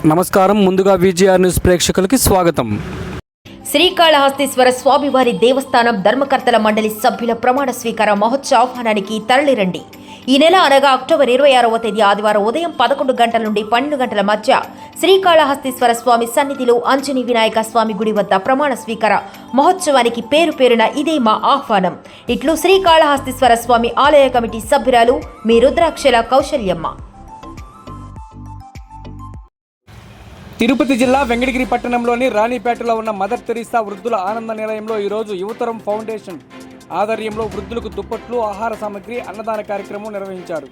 నమస్కారం. ముందుగా VGR news ప్రేక్షకులకి స్వాగతం. శ్రీకాళహస్తీశ్వర స్వామివారి దేవస్థానం ధర్మకర్తల మండలి సభ్యుల ప్రమాణ స్వీకార మహోత్సవ ఆహ్వానానికి తరలిరండి. ఈ నెల అనగా అక్టోబర్ 26వ తేదీ ఆదివారం ఉదయం 11 గంటల నుండి 12 గంటల మధ్య శ్రీకాళహస్తీశ్వర స్వామి సన్నిధిలో అంజనీ వినాయక స్వామి గుడి వద్ద ప్రమాణ స్వీకార మహోత్సవానికి పేరు పేరున ఇదే మా ఆహ్వానం. ఇట్లు శ్రీకాళహస్తీశ్వర స్వామి ఆలయ కమిటీ సభ్యురాలు మీ రుద్రాక్షల కౌశల్యమ్మ. తిరుపతి జిల్లా వెంకటగిరి పట్టణంలోని రాణిపేటలో ఉన్న మదర్ తెరీసా వృద్ధుల ఆనంద నిలయంలో ఈరోజు యువతరం ఫౌండేషన్ ఆధ్వర్యంలో వృద్ధులకు దుప్పట్లు, ఆహార సామగ్రి, అన్నదాన కార్యక్రమం నిర్వహించారు.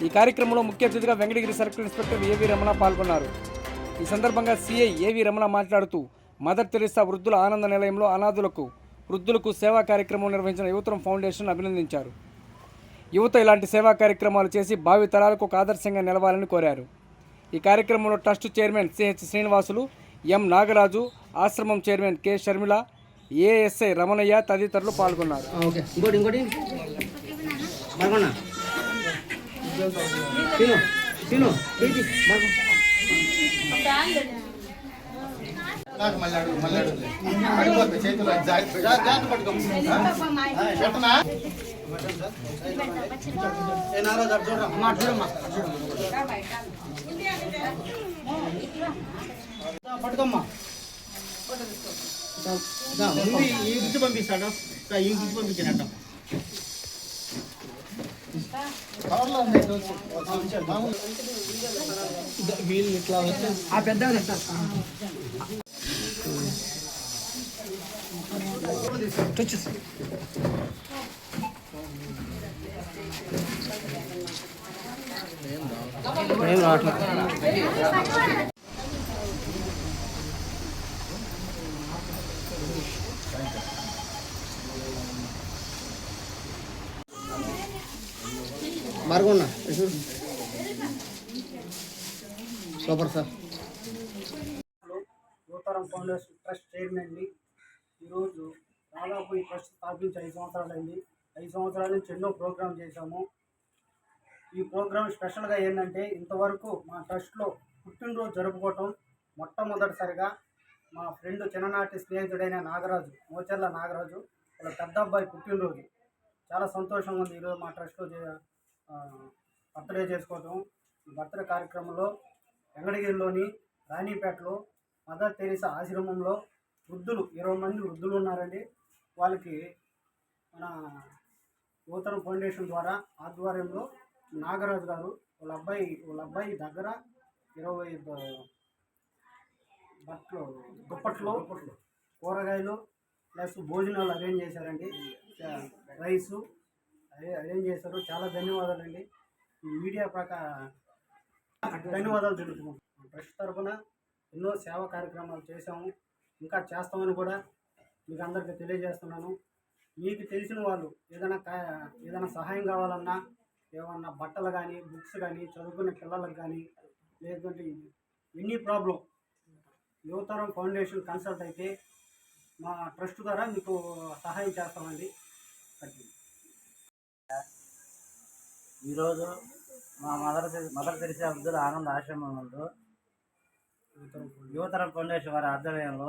ఈ కార్యక్రమంలో ముఖ్య అతిథిగా వెంకటగిరి సర్కిల్ ఇన్స్పెక్టర్ ఏవి రమణ పాల్గొన్నారు. ఈ సందర్భంగా సిఐ ఏవి రమణ మాట్లాడుతూ మదర్ తెరీసా వృద్ధుల ఆనంద నిలయంలో అనాథులకు, వృద్ధులకు సేవా కార్యక్రమం నిర్వహించిన యువతరం ఫౌండేషన్ అభినందించారు. యువత ఇలాంటి సేవా కార్యక్రమాలు చేసి భావి తరాలకు ఒక ఆదర్శంగా నిలవాలని కోరారు. ఈ కార్యక్రమంలో trust chairman CH Srinivasulu, M Nagaraju, ఆశ్రమం chairman K Sharmila, ASI Ramanaiah తదితరులు పాల్గొన్నారు. పట్టుకోమ్మా ఈ గుర్తు పంపిస్తాడు, ఈ గుర్తు పంపించాడట. వీళ్ళు ఇట్లా వచ్చి ఆ పెద్ద మార్గొన్నా సూపర్ సార్. యువతరం ఫౌండేషన్ ట్రస్ట్ చైర్మన్ని. ఈరోజు దాదాపు ఈ ట్రస్ట్ స్థాపించి 5 సంవత్సరాలు అయింది. 5 సంవత్సరాల నుంచి ఎన్నో ప్రోగ్రామ్ చేశాము. ఈ ప్రోగ్రామ్ స్పెషల్గా ఏంటంటే, ఇంతవరకు మా ట్రస్ట్లో పుట్టినరోజు జరుపుకోవటం మొట్టమొదటిసారిగా మా ఫ్రెండ్ చిన్ననాటి స్నేహితుడైన నాగరాజు, మోచర్ల నాగరాజు వాళ్ళ పెద్ద అబ్బాయి పుట్టినరోజు. చాలా సంతోషంగా ఉంది. ఈరోజు మా ట్రస్ట్లో బర్త్డే చేసుకోవటం. ఈ బర్త్డే కార్యక్రమంలో వెంకటగిరిలోని రాణిపేటలో మదర్ తెరీసా ఆశ్రమంలో వృద్ధులు 20 మంది వృద్ధులు ఉన్నారండి. వాళ్ళకి మన యువతరం ఫౌండేషన్ ద్వారా ఆధ్వర్యంలో నాగరాజు గారు వాళ్ళ అబ్బాయి దగ్గర 20 దుప్పట్లు, కూరగాయలు ప్లస్ భోజనాలు అరేంజ్ చేశారండి. రైసు అరేంజ్ చేశారు. చాలా ధన్యవాదాలండి. ఈ మీడియా ధన్యవాదాలు తెలుపుతున్నాం. ట్రస్ట్ తరఫున ఎన్నో సేవా కార్యక్రమాలు చేశాము, ఇంకా చేస్తామని కూడా మీకు అందరికీ తెలియజేస్తున్నాను. మీకు తెలిసిన వాళ్ళు ఏదైనా సహాయం కావాలన్నా, ఏమన్నా బట్టలు కానీ, బుక్స్ కానీ, చదువుకునే పిల్లలకు కానీ, లేదంటే ఎనీ ప్రాబ్లం యువతరం ఫౌండేషన్ కన్సల్ట్ అయితే మా ట్రస్ట్ ద్వారా మీకు సహాయం చేస్తామండి. ఈరోజు మా మదర్ తెరీసా వృద్ధుల ఆనంద ఆశ్రమం నందు యువతరం ఫౌండేషన్ వారి ఆధ్వర్యంలో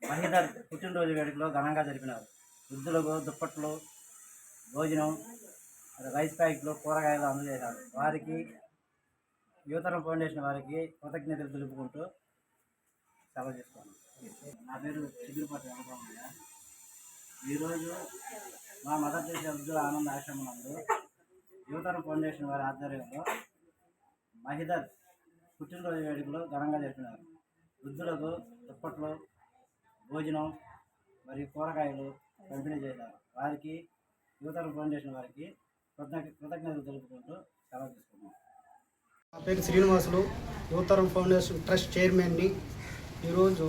మహిళ పుట్టినరోజు వేడుకలో ఘనంగా జరిపినారు. వృద్ధులకు దుప్పట్లు, భోజనం, రైస్ ప్యాకెట్లు, కూరగాయలు అందజేశారు. వారికి యువతరం ఫౌండేషన్ వారికి కృతజ్ఞతలు తెలుపుకుంటూ సెలవు చేసుకోండి. నా పేరు చిగురుపాటి వెంకటరమయ్య. ఈరోజు మా మదర్ తెరీసా వృద్ధుల ఆనంద ఆశ్రమం నందు యువతరం ఫౌండేషన్ వారి ఆధ్వర్యంలో మహిళ పుట్టినరోజు వేడుకలు ఘనంగా జరిపినారు. వృద్ధులకు దుప్పట్లు, భోజనం మరియు కూరగాయలు పంపిణీ చేశారు. వారికి యువతరం ఫౌండేషన్ వారికి కృతజ్ఞతలు తెలుపుకుంటూ సెలవు తీసుకున్నాం. నా పేరు శ్రీనివాసులు, యువతరం ఫౌండేషన్ ట్రస్ట్ చైర్మన్ని. ఈరోజు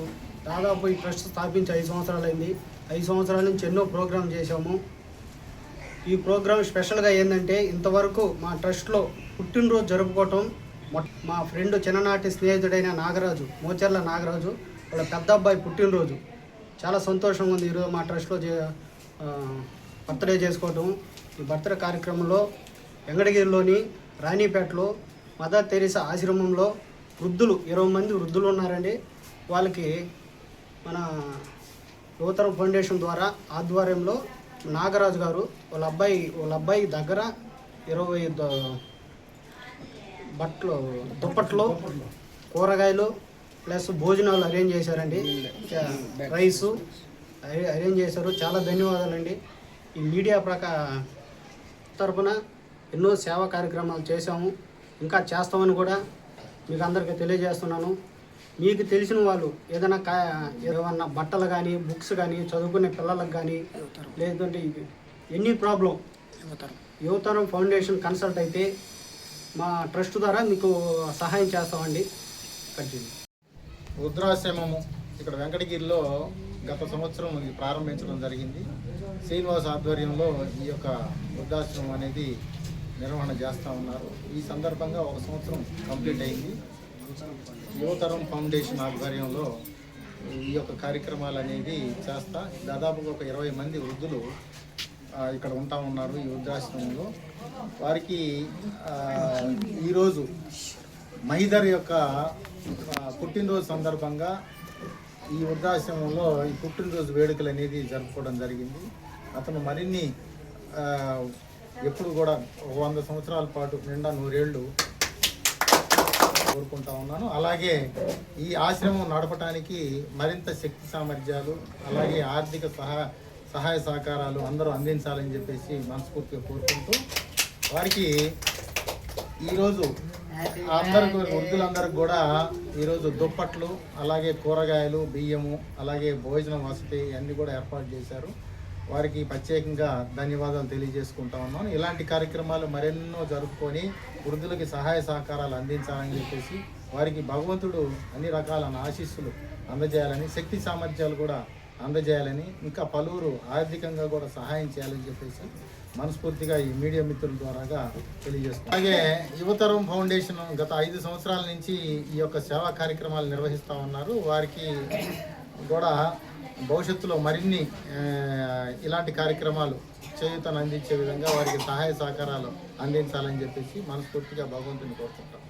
దాదాపు ఈ ట్రస్ట్ స్థాపించి 5 సంవత్సరాలు అయింది. 5 సంవత్సరాల నుంచి ఎన్నో ప్రోగ్రామ్ చేశాము. ఈ ప్రోగ్రామ్ స్పెషల్గా ఏంటంటే, ఇంతవరకు మా ట్రస్ట్లో పుట్టినరోజు జరుపుకోవటం మా ఫ్రెండ్ చిన్ననాటి స్నేహితుడైన నాగరాజు, మోచర్ల నాగరాజు వాళ్ళ పెద్ద అబ్బాయి పుట్టినరోజు. చాలా సంతోషంగా ఉంది. ఈరోజు మా ట్రస్ట్లో బర్త్డే చేసుకోవటం. ఈ బర్త్డే కార్యక్రమంలో వెంకటగిరిలోని రాణిపేటలో మదర్ తెరీసా ఆశ్రమంలో వృద్ధులు 20 మంది వృద్ధులు ఉన్నారండి. వాళ్ళకి మన యువతరం ఫౌండేషన్ ద్వారా ఆధ్వర్యంలో నాగరాజు గారు వాళ్ళ అబ్బాయి దగ్గర 20 బట్టలు దుప్పట్లు కూరగాయలు ప్లస్ భోజనాలు అరేంజ్ చేశారండి. రైసు అరేంజ్ చేశారు. చాలా ధన్యవాదాలండి. ఈ మీడియా తరపున ఎన్నో సేవా కార్యక్రమాలు చేశాము, ఇంకా చేస్తామని కూడా మీకు అందరికీ తెలియజేస్తున్నాను. మీకు తెలిసిన వాళ్ళు ఏదైనా బట్టలు కానీ బుక్స్ కానీ చదువుకునే పిల్లలకు కానీ లేదంటే ఎనీ ప్రాబ్లం యువతరం ఫౌండేషన్ కన్సల్ట్ అయితే మా ట్రస్ట్ ద్వారా మీకు సహాయం చేస్తామండి. కంటిన్యూ. వృద్ధాశ్రమము ఇక్కడ వెంకటగిరిలో గత సంవత్సరం ఇది ప్రారంభించడం జరిగింది. శ్రీనివాస్ ఆధ్వర్యంలో ఈ యొక్క వృద్ధాశ్రమం అనేది నిర్వహణ చేస్తూ ఉన్నారు. ఈ సందర్భంగా 1 సంవత్సరం కంప్లీట్ అయింది. యువతరం ఫౌండేషన్ ఆధ్వర్యంలో ఈ యొక్క కార్యక్రమాలు అనేది చేస్తా దాదాపుగా ఒక 20 మంది వృద్ధులు ఇక్కడ ఉంటా ఉన్నారు ఈ వృద్ధాశ్రమంలో. వారికి ఈరోజు మహిదర్ యొక్క పుట్టినరోజు సందర్భంగా ఈ వృద్ధాశ్రమంలో ఈ పుట్టినరోజు వేడుకలు అనేది జరుపుకోవడం జరిగింది. అతను మరిన్ని ఎప్పుడు కూడా 100 సంవత్సరాల పాటు నిండా 100 ఏళ్ళు కోరుకుంటా ఉన్నాను. అలాగే ఈ ఆశ్రమం నడపడానికి మరింత శక్తి సామర్థ్యాలు అలాగే ఆర్థిక సహాయ సహకారాలు అందరూ అందించాలని చెప్పేసి మనస్ఫూర్తిగా కోరుకుంటూ వారికి ఈరోజు అందరికి వృద్ధులందరికి కూడా ఈరోజు దుప్పట్లు అలాగే కూరగాయలు బియ్యము అలాగే భోజనం వసతి అన్నీ కూడా ఏర్పాటు చేశారు. వారికి ప్రత్యేకంగా ధన్యవాదాలు తెలియజేసుకుంటా ఉన్నాను. ఇలాంటి కార్యక్రమాలు మరెన్నో జరుపుకొని వృద్ధులకి సహాయ సహకారాలు అందించాలని చెప్పేసి వారికి భగవంతుడు అన్ని రకాల ఆశీస్సులు అందజేయాలని శక్తి సామర్థ్యాలు కూడా అందజేయాలని ఇంకా పలువురు ఆర్థికంగా కూడా సహాయం చేయాలని చెప్పేసి మనస్ఫూర్తిగా ఈ మీడియా మిత్రుల ద్వారాగా తెలియజేస్తాం. అలాగే యువతరం ఫౌండేషన్ గత 5 సంవత్సరాల నుంచి ఈ యొక్క సేవా కార్యక్రమాలు నిర్వహిస్తూ ఉన్నారు. వారికి కూడా భవిష్యత్తులో మరిన్ని ఇలాంటి కార్యక్రమాలు చేయూతను అందించే విధంగా వారికి సహాయ సహకారాలు అందించాలని చెప్పేసి మనస్ఫూర్తిగా భగవంతుని కోరుకుంటాం.